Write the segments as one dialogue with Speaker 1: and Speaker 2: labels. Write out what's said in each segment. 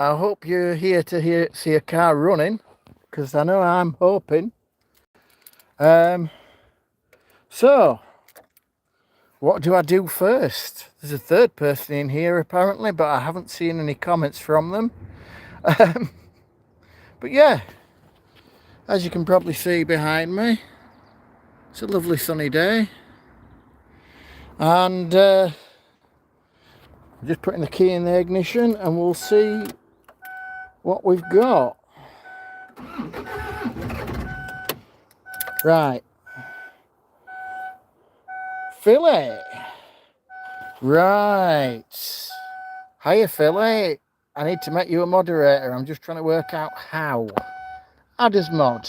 Speaker 1: I hope you're here to see a car running, because I know I'm hoping. So, what do I do first? There's a third person in here apparently, but I haven't seen any comments from them. But yeah, as you can probably see behind me, it's a lovely sunny day. And just putting the key in the ignition and we'll see what we've got. Right. Philly. Right. Hiya, Philly. I need to make you a moderator. I'm just trying to work out how. Add as mod.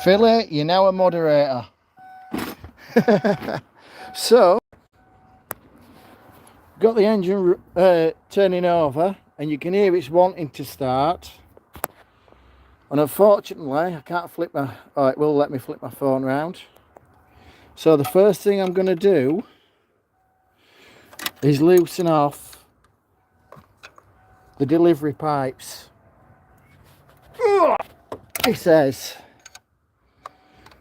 Speaker 1: Philly, you're now a moderator. So, got the engine turning over, and you can hear it's wanting to start. And unfortunately, I can't flip my... Oh, it will let me flip my phone round. So the first thing I'm going to do is loosen off the delivery pipes. It says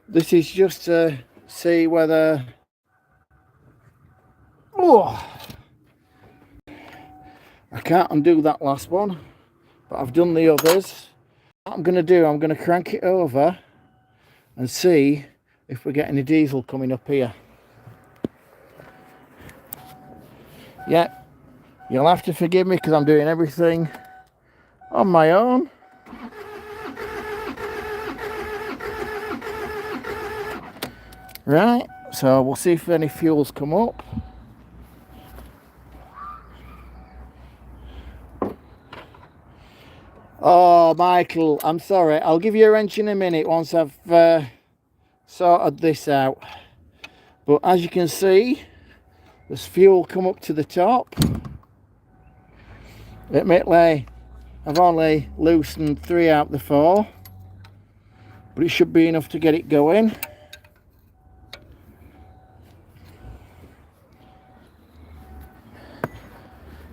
Speaker 1: this is just to see whether... Oh, I can't undo that last one, but I've done the others. What I'm going to do, I'm going to crank it over and see if we get any diesel coming up here. Yeah, you'll have to forgive me because I'm doing everything on my own. Right, so we'll see if any fuels come up. Oh, Michael, I'm sorry. I'll give you a wrench in a minute once I've sorted this out. But as you can see, there's fuel come up to the top. Admittedly, I've only loosened 3 out of the 4, but it should be enough to get it going.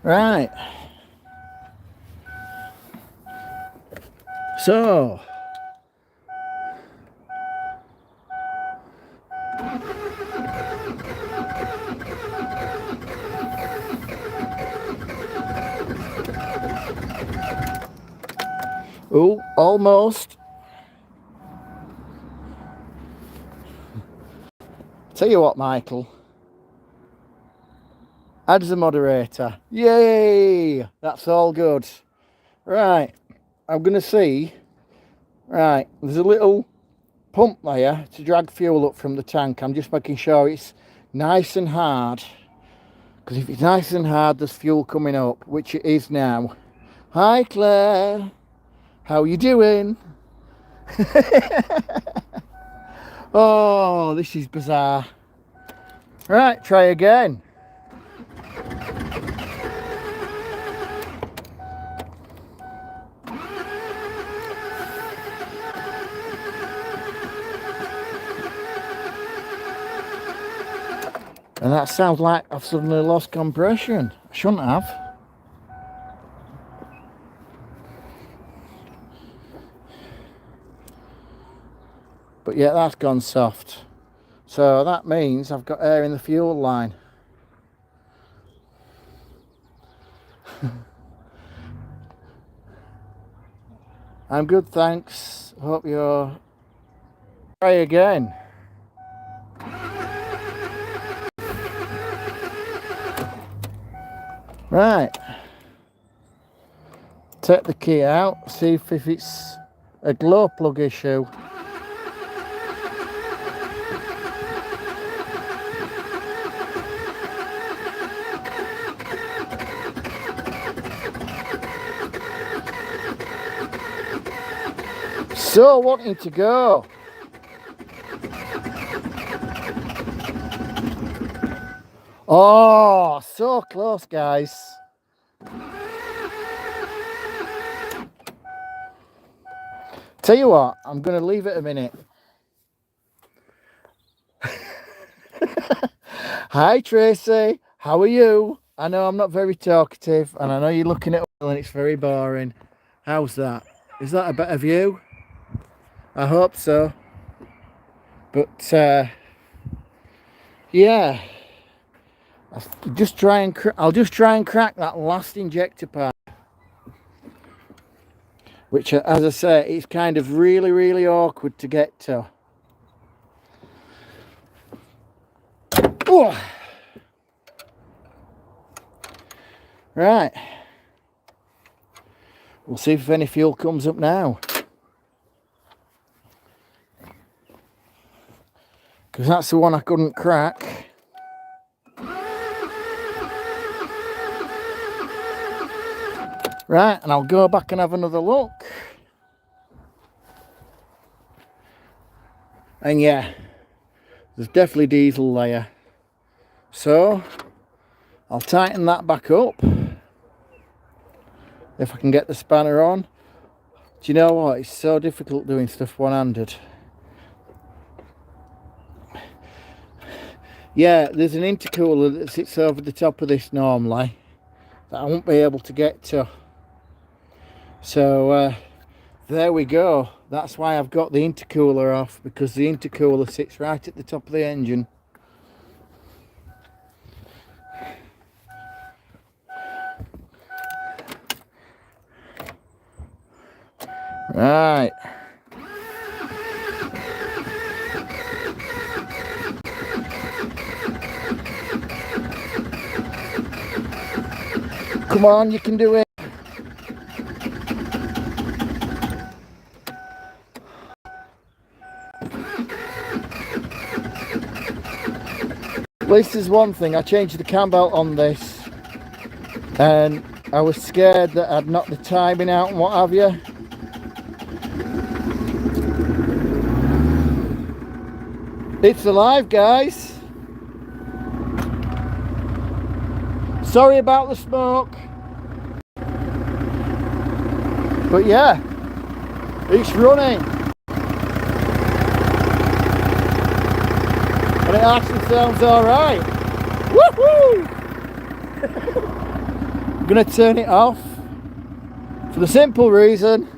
Speaker 1: Right. So, oh, almost. Tell you what, Michael. Add as a moderator. Yay! That's all good. Right. I'm going to see. Right. There's a little pump there to drag fuel up from the tank. I'm just making sure it's nice and hard. Because if it's nice and hard, there's fuel coming up, which it is now. Hi, Claire. How you doing? Oh, this is bizarre. Right, try again. And that sounds like I've suddenly lost compression. I shouldn't have. But yeah, that's gone soft. So that means I've got air in the fuel line. I'm good, thanks. Hope you're... Try again. Right. Take the key out, see if it's a glow plug issue. So wanting to go. Oh, so close, guys. Tell you what, I'm going to leave it a minute. Hi, Tracy. How are you? I know I'm not very talkative, and I know you're looking at Will and it's very boring. How's that? Is that a better view? I hope so. But yeah, I'll just try and crack that last injector part, which, as I say, it's kind of really awkward to get to. Oh. Right. We'll see if any fuel comes up now. Because that's the one I couldn't crack. Right, and I'll go back and have another look. And yeah, there's definitely diesel there. So, I'll tighten that back up. If I can get the spanner on. Do you know what? It's so difficult doing stuff one-handed. Yeah, there's an intercooler that sits over the top of this normally that I won't be able to get to. So there we go. That's why I've got the intercooler off, because the intercooler sits right at the top of the engine. Right. Come on, you can do it. At least there's one thing. I changed the cam belt on this and I was scared that I'd knock the timing out and what have you. It's alive, guys. Sorry about the smoke. But yeah, it's running. And it actually sounds alright. Woohoo! I'm going to turn it off for the simple reason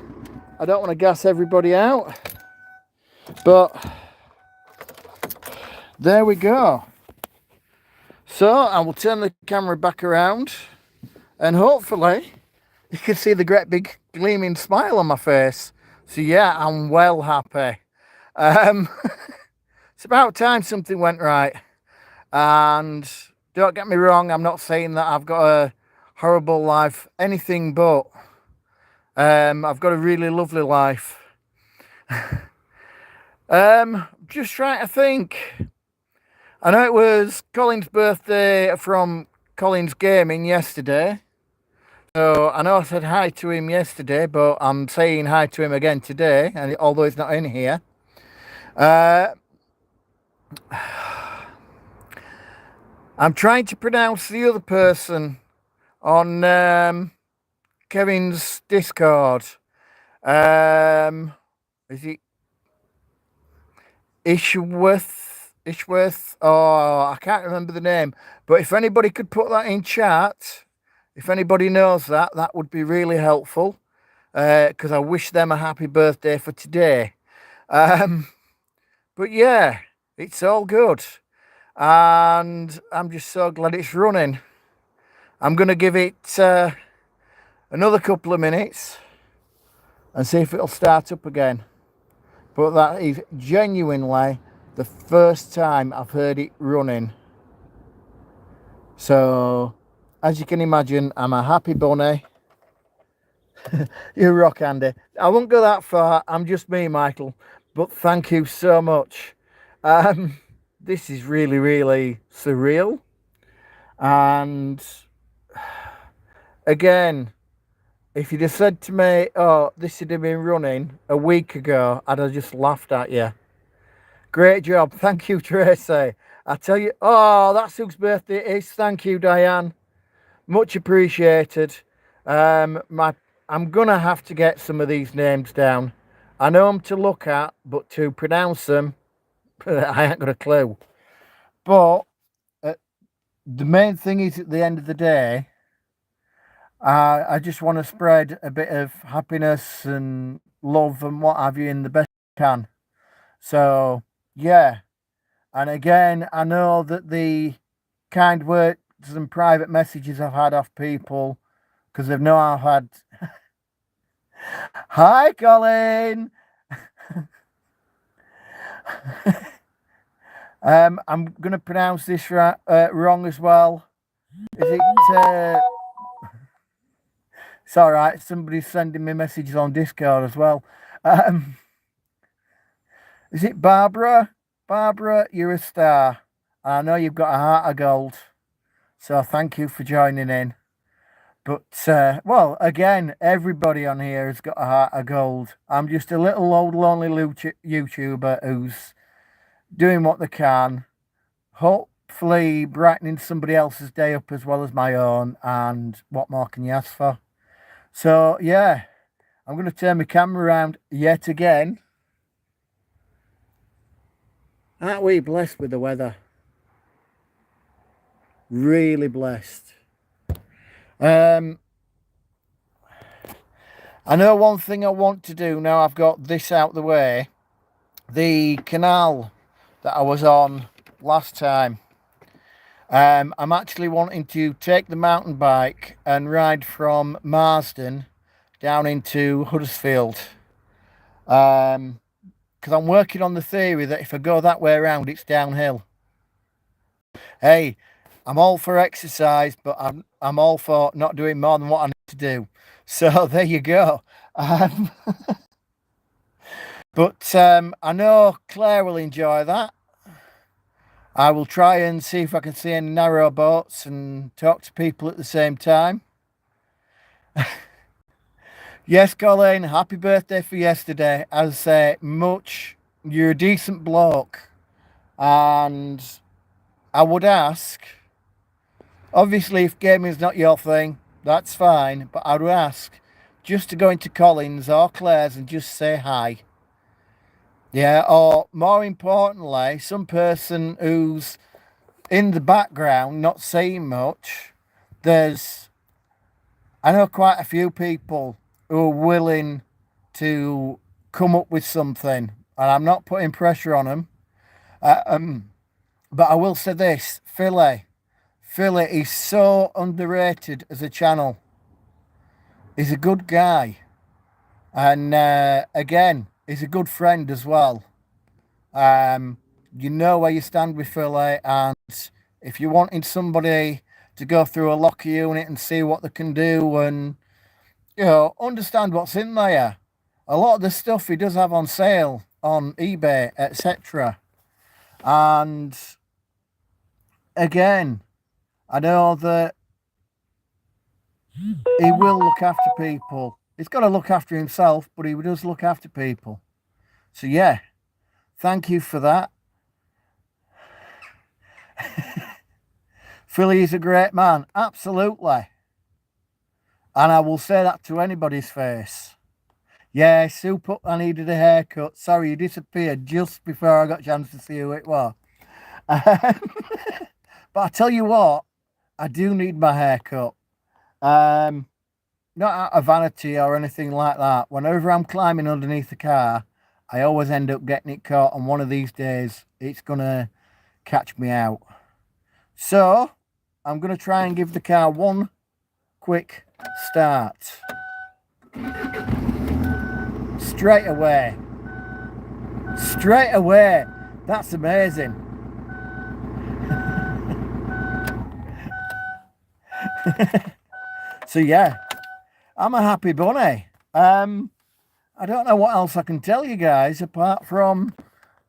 Speaker 1: I don't want to gas everybody out. But there we go. So I will turn the camera back around and hopefully you can see the great big gleaming smile on my face. So yeah, I'm well happy. It's about time something went right. And don't get me wrong, I'm not saying that I've got a horrible life, anything but. I've got a really lovely life. Just trying to think. I know it was Colin's birthday from Colin's Gaming yesterday. So I know I said hi to him yesterday, but I'm saying hi to him again today, and although he's not in here. I'm trying to pronounce the other person on Kevin's Discord. Is it Ishworth? Oh, I can't remember the name. But if anybody could put that in chat, if anybody knows that, that would be really helpful. Because I wish them a happy birthday for today. But yeah, it's all good. And I'm just so glad it's running. I'm going to give it another couple of minutes and see if it'll start up again. But that is genuinely the first time I've heard it running. So, as you can imagine, I'm a happy bunny. You rock, Andy. I won't go that far. I'm just me, Michael. But thank you so much. This is really surreal. And again, if you'd have said to me, oh, this would have been running a week ago, I'd have just laughed at you. Great job. Thank you, Tracy. I tell you, oh, that's whose birthday it is. Thank you, Diane. Much appreciated. I'm going to have to get some of these names down. I know them to look at, but to pronounce them, I ain't got a clue. But the main thing is at the end of the day, I just want to spread a bit of happiness and love and what have you in the best I can. So, yeah. And again, I know that the kind words and private messages I've had off people, because they've know I've had. Hi, Colin. I'm going to pronounce this wrong as well. Is it? It's all right. Somebody's sending me messages on Discord as well. Is it Barbara? Barbara, you're a star. I know you've got a heart of gold. So thank you for joining in. But, well, again, everybody on here has got a heart of gold. I'm just a little old lonely YouTuber who's doing what they can. Hopefully brightening somebody else's day up as well as my own. And what more can you ask for? So, yeah, I'm going to turn my camera around yet again. Aren't we blessed with the weather? Really blessed. I know one thing I want to do now I've got this out the way. The canal that I was on last time. I'm actually wanting to take the mountain bike and ride from Marsden down into Huddersfield. Because I'm working on the theory that if I go that way around, it's downhill. Hey, I'm all for exercise, but I'm all for not doing more than what I need to do. So there you go. But I know Claire will enjoy that. I will try and see if I can see any narrow boats and talk to people at the same time. Yes, Colin, happy birthday for yesterday. As I say, you're a decent bloke. And I would ask, obviously, if gaming's not your thing, that's fine. But I would ask just to go into Colin's or Claire's and just say hi. Yeah, or more importantly, some person who's in the background, not saying much. I know quite a few people who are willing to come up with something, and I'm not putting pressure on them. But I will say this, Philly is so underrated as a channel. He's a good guy. And again, he's a good friend as well. You know where you stand with Philly, and if you're wanting somebody to go through a locker unit and see what they can do and, you know, understand what's in there. A lot of the stuff he does have on sale on eBay, etc. And again, I know that he will look after people. He's got to look after himself, but he does look after people. So yeah, thank you for that. Philly is a great man, absolutely. And I will say that to anybody's face. Yeah, Sue put I needed a haircut. Sorry, you disappeared just before I got a chance to see who it was. But I tell you what, I do need my haircut. Not out of vanity or anything like that. Whenever I'm climbing underneath the car, I always end up getting it caught, and one of these days it's gonna catch me out. So I'm gonna try and give the car one quick start. Straight away. That's amazing. So yeah, I'm a happy bunny. I don't know what else I can tell you guys apart from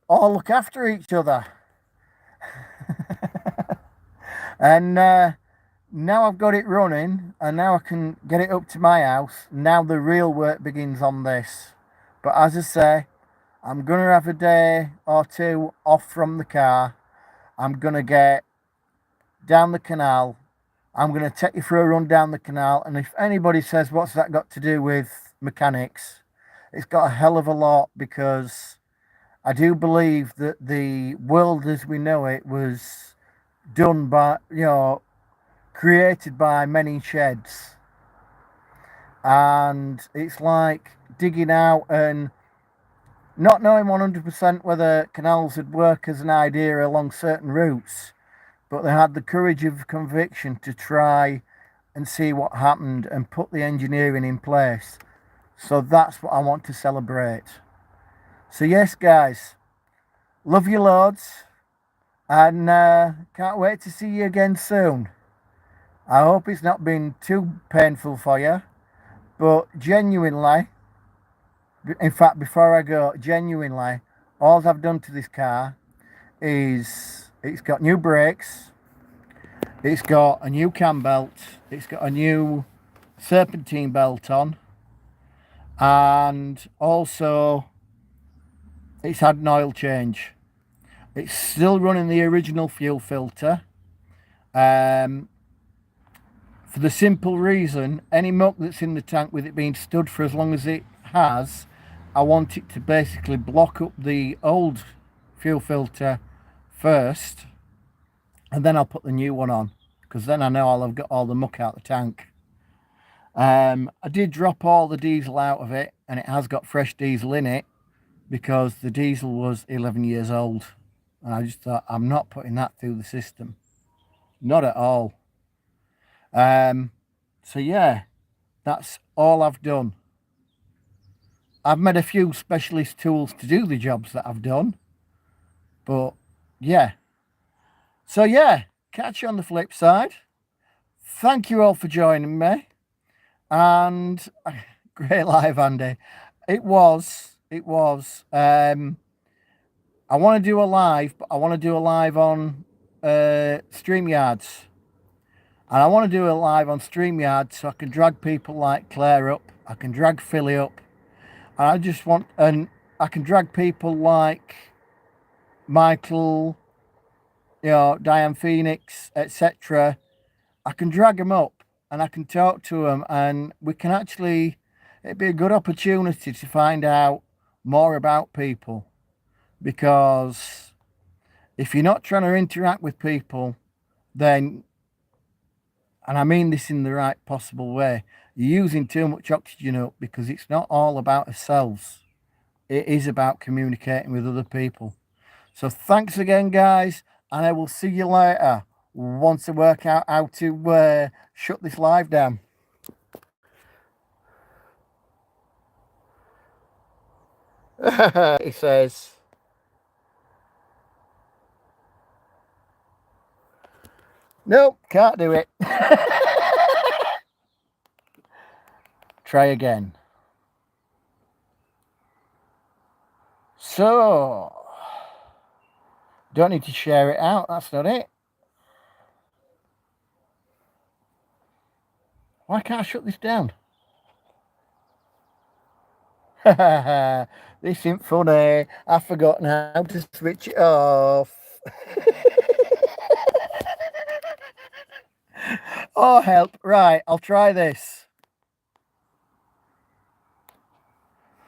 Speaker 1: all look after each other. And now I've got it running, and now I can get it up to my house. Now the real work begins on this. But as I say, I'm going to have a day or two off from the car. I'm going to get down the canal. I'm going to take you for a run down the canal. And if anybody says, what's that got to do with mechanics? It's got a hell of a lot, because I do believe that the world as we know it was done by, created by many sheds. And it's like digging out and not knowing 100% whether canals would work as an idea along certain routes, but they had the courage of conviction to try and see what happened and put the engineering in place. So that's what I want to celebrate. So yes, guys, love you loads, and can't wait to see you again soon. I hope it's not been too painful for you, but genuinely, in fact, before I go, genuinely, all I've done to this car is it's got new brakes, it's got a new cam belt, it's got a new serpentine belt on, and also it's had an oil change. It's still running the original fuel filter. For the simple reason, any muck that's in the tank with it being stood for as long as it has, I want it to basically block up the old fuel filter first, and then I'll put the new one on, because then I know I'll have got all the muck out the tank. I did drop all the diesel out of it, and it has got fresh diesel in it, because the diesel was 11 years old. And I just thought, I'm not putting that through the system. Not at all. So yeah, that's all I've done. I've made a few specialist tools to do the jobs that I've done. But yeah. So yeah, catch you on the flip side. Thank you all for joining me. And great live, Andy. It was. I want to do a live, but I want to do a live on StreamYards. And I want to do a live on StreamYard so I can drag people like Claire up. I can drag Philly up. And I just want, and I can drag people like Michael, Diane Phoenix, etc. I can drag them up and I can talk to them, and we can actually, it'd be a good opportunity to find out more about people. Because if you're not trying to interact with people, then, and I mean this in the right possible way, you're using too much oxygen up, because it's not all about ourselves. It is about communicating with other people. So thanks again, guys, and I will see you later once I work out how to shut this live down. He says, nope, can't do it. Try again. So, don't need to share it out, that's not it. Why can't I shut this down? This isn't funny. I've forgotten how to switch it off. Oh, help. Right, I'll try this.